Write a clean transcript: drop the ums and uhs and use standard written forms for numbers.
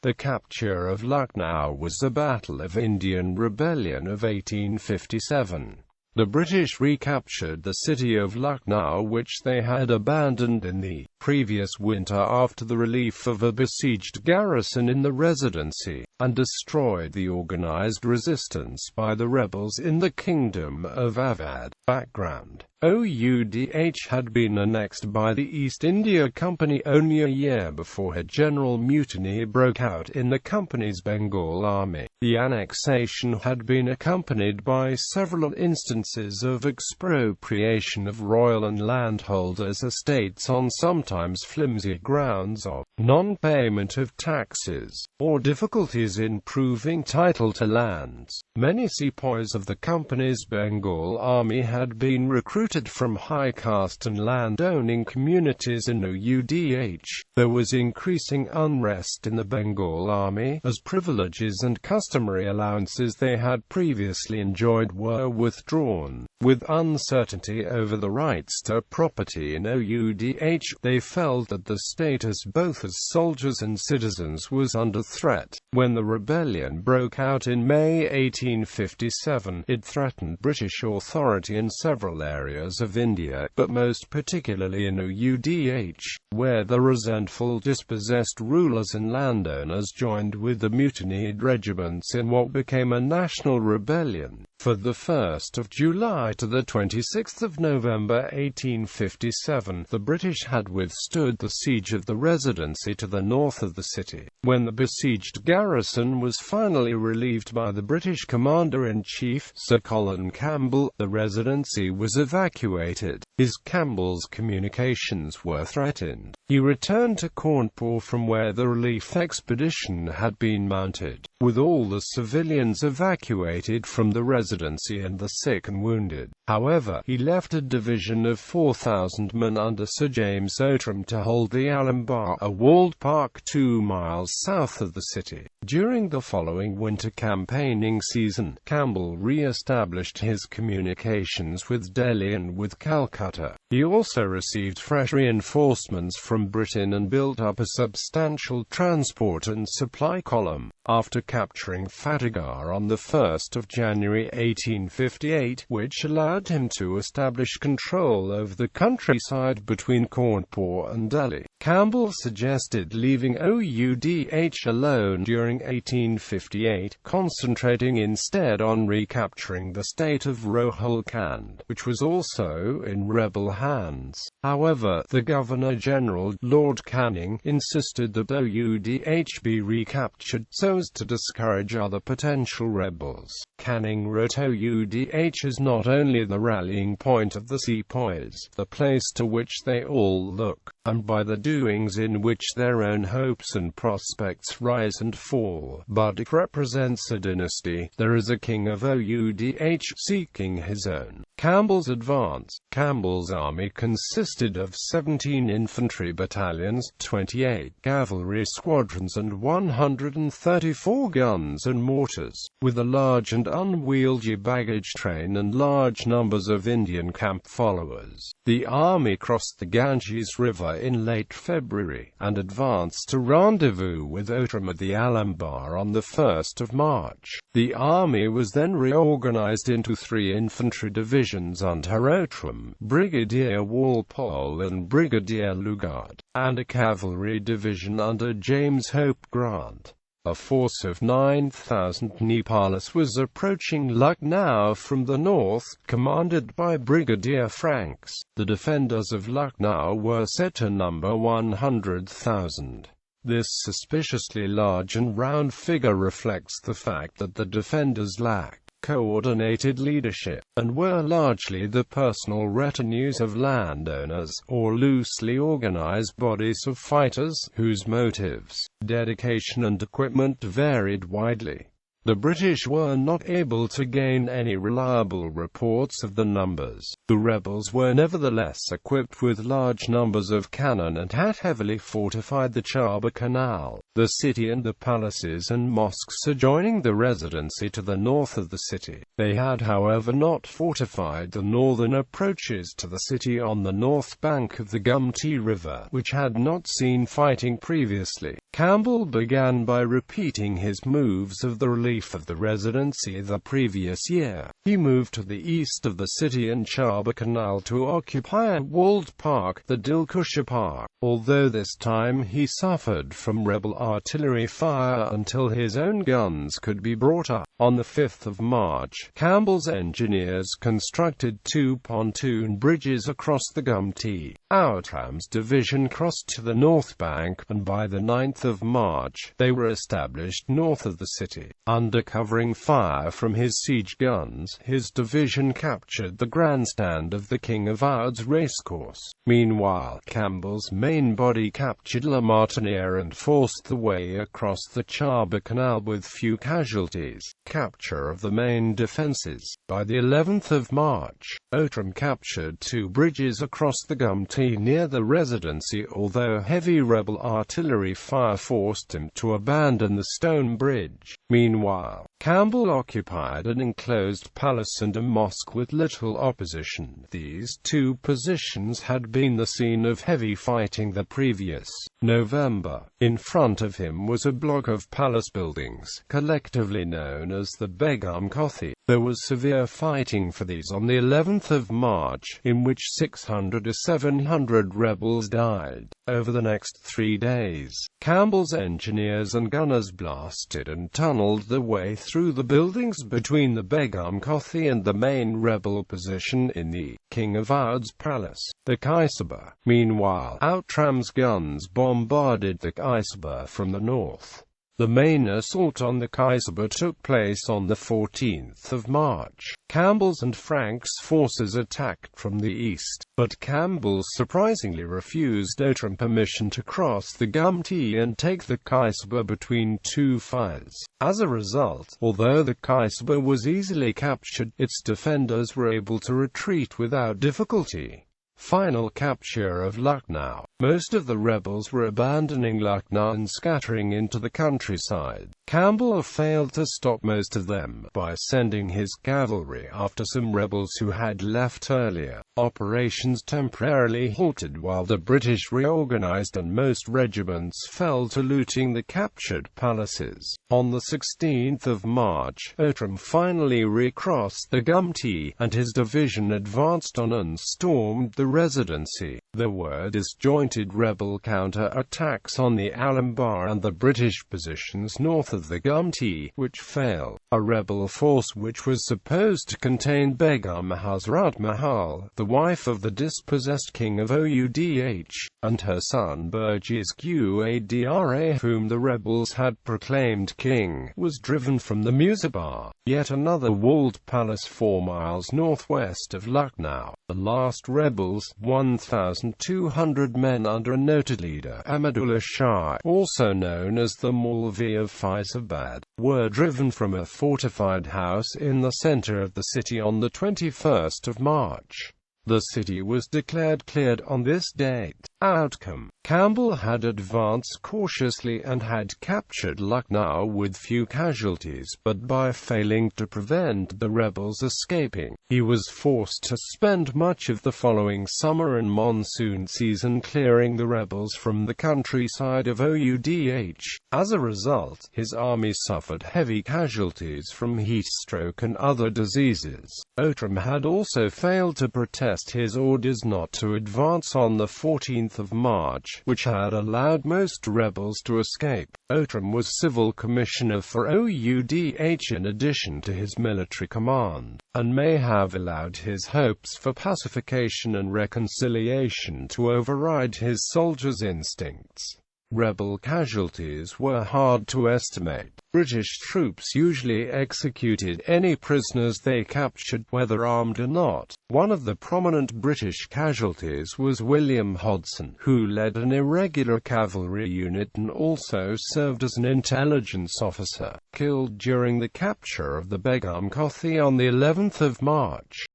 The capture of Lucknow was the Battle of Indian Rebellion of 1857. The British recaptured the city of Lucknow, which they had abandoned in the previous winter after the relief of a besieged garrison in the Residency, and destroyed the organized resistance by the rebels in the Kingdom of Awadh. Background: Oudh had been annexed by the East India Company only a year before a general mutiny broke out in the company's Bengal army. The annexation had been accompanied by several instances of expropriation of royal and landholders' estates on sometimes flimsy grounds of non-payment of taxes, or difficulties in proving title to lands. Many sepoys of the company's Bengal army had been recruited from high caste and land-owning communities in Oudh. There was increasing unrest in the Bengal army, as privileges and customary allowances they had previously enjoyed were withdrawn. With uncertainty over the rights to property in Oudh, they felt that the status both as soldiers and citizens was under threat. When the rebellion broke out in May 1857, it threatened British authority in several areas of India, but most particularly in Oudh, where the resentful dispossessed rulers and landowners joined with the mutinied regiments in what became a national rebellion. For the 1st of July to the 26th of November 1857, the British had withstood the siege of the Residency to the north of the city. When the besieged garrison was finally relieved by the British Commander-in-Chief, Sir Colin Campbell, the Residency was evacuated. Campbell's communications were threatened. He returned to Cawnpur, from where the relief expedition had been mounted, with all the civilians evacuated from the Residency and the sick and wounded. However, he left a division of 4,000 men under Sir James Outram to hold the Alambar, a walled park 2 miles south of the city. During the following winter campaigning season, Campbell re-established his communications with Delhi and with Calcutta. He also received fresh reinforcements from Britain and built up a substantial transport and supply column. After capturing Fatehgarh on the 1st of January 1858, which allowed him to establish control over the countryside between Cawnpur and Delhi, Campbell suggested leaving Oudh alone during 1858, concentrating instead on recapturing the state of Rohilkhand, which was also in rebel hands. However, the Governor-General, Lord Canning, insisted that Oudh be recaptured so as to discourage other potential rebels. Canning wrote, "Oudh is not only the rallying point of the sepoys, the place to which they all look, and by the doings in which their own hopes and prospects rise and fall, but it represents a dynasty. There is a king of Oudh seeking his own." Campbell's advance. Campbell's army consisted of 17 infantry battalions, 28 cavalry squadrons and 134 guns and mortars, with a large and unwieldy baggage train and large numbers of Indian camp followers. The army crossed the Ganges River in late February, and advanced to rendezvous with Outram at the Alambar on the 1st of March. The army was then reorganized into 3 infantry divisions under Outram, Brigadier Walpole and Brigadier Lugard, and a cavalry division under James Hope Grant. A force of 9,000 Nepalis was approaching Lucknow from the north, commanded by Brigadier Franks. The defenders of Lucknow were said to number 100,000. This suspiciously large and round figure reflects the fact that the defenders lacked coordinated leadership, and were largely the personal retinues of landowners, or loosely organized bodies of fighters, whose motives, dedication and equipment varied widely. The British were not able to gain any reliable reports of the numbers. The rebels were nevertheless equipped with large numbers of cannon and had heavily fortified the Chaba Canal, the city and the palaces and mosques adjoining the Residency to the north of the city. They had however not fortified the northern approaches to the city on the north bank of the Gumti River, which had not seen fighting previously. Campbell began by repeating his moves of the relief of the Residency the previous year. He moved to the east of the city and Chaba Canal to occupy a walled park, the Dilkusha Park, although this time he suffered from rebel artillery fire until his own guns could be brought up. On the 5th of March, Campbell's engineers constructed 2 pontoon bridges across the Gumti. Outram's division crossed to the north bank, and by the 9th of March, they were established north of the city. Under covering fire from his siege guns, his division captured the grandstand of the King of Awadh's racecourse. Meanwhile, Campbell's main body captured La Martiniere and forced the way across the Chaba Canal with few casualties. Capture of the main defences. By the 11th of March, Outram captured 2 bridges across the Gumti near the Residency, although heavy rebel artillery fire forced him to abandon the stone bridge. Meanwhile, Campbell occupied an enclosed palace and a mosque with little opposition. These 2 positions had been the scene of heavy fighting the previous November. In front of him was a block of palace buildings, collectively known as the Begum Kothi. There was severe fighting for these on the 11th of March, in which 600 to 700 rebels died. Over the next 3 days, Campbell's engineers and gunners blasted and tunneled their way through the buildings between the Begum Kothi and the main rebel position in the King of Awadh's palace, the Kaisaba. Meanwhile, Outram's guns bombarded the Kaisaba from the north. The main assault on the Kaisaba took place on the 14th of March. Campbell's and Frank's forces attacked from the east, but Campbell surprisingly refused Outram permission to cross the Gumti and take the Kaisaba between 2 fires. As a result, although the Kaisaba was easily captured, its defenders were able to retreat without difficulty. Final capture of Lucknow. Most of the rebels were abandoning Lucknow and scattering into the countryside. Campbell failed to stop most of them by sending his cavalry after some rebels who had left earlier. Operations temporarily halted while the British reorganized and most regiments fell to looting the captured palaces. On the 16th of March, Outram finally recrossed the Gumti, and his division advanced on and stormed the Residency. There were disjointed rebel counter-attacks on the Alambar and the British positions north of the Gumti, which failed. A rebel force which was supposed to contain Begum Hazrat Mahal, the wife of the dispossessed king of Awadh, and her son Burgess Quadra, whom the rebels had proclaimed king, was driven from the Muzabar, yet another walled palace 4 miles northwest of Lucknow. The last rebels, 1,200 men under a noted leader, Ahmadullah Shah, also known as the Maulvi of Faizabad, were driven from a fortified house in the center of the city on the 21st of March. The city was declared cleared on this date. Outcome: Campbell had advanced cautiously and had captured Lucknow with few casualties, but by failing to prevent the rebels escaping, he was forced to spend much of the following summer and monsoon season clearing the rebels from the countryside of Awadh. As a result, his army suffered heavy casualties from heat stroke and other diseases. Outram had also failed to protest his orders not to advance on the 14th of March, which had allowed most rebels to escape. Outram was civil commissioner for Awadh in addition to his military command, and may have allowed his hopes for pacification and reconciliation to override his soldiers' instincts. Rebel casualties were hard to estimate. British troops usually executed any prisoners they captured, whether armed or not. One of the prominent British casualties was William Hodson, who led an irregular cavalry unit and also served as an intelligence officer, killed during the capture of the Begum Kothi on the 11th of March.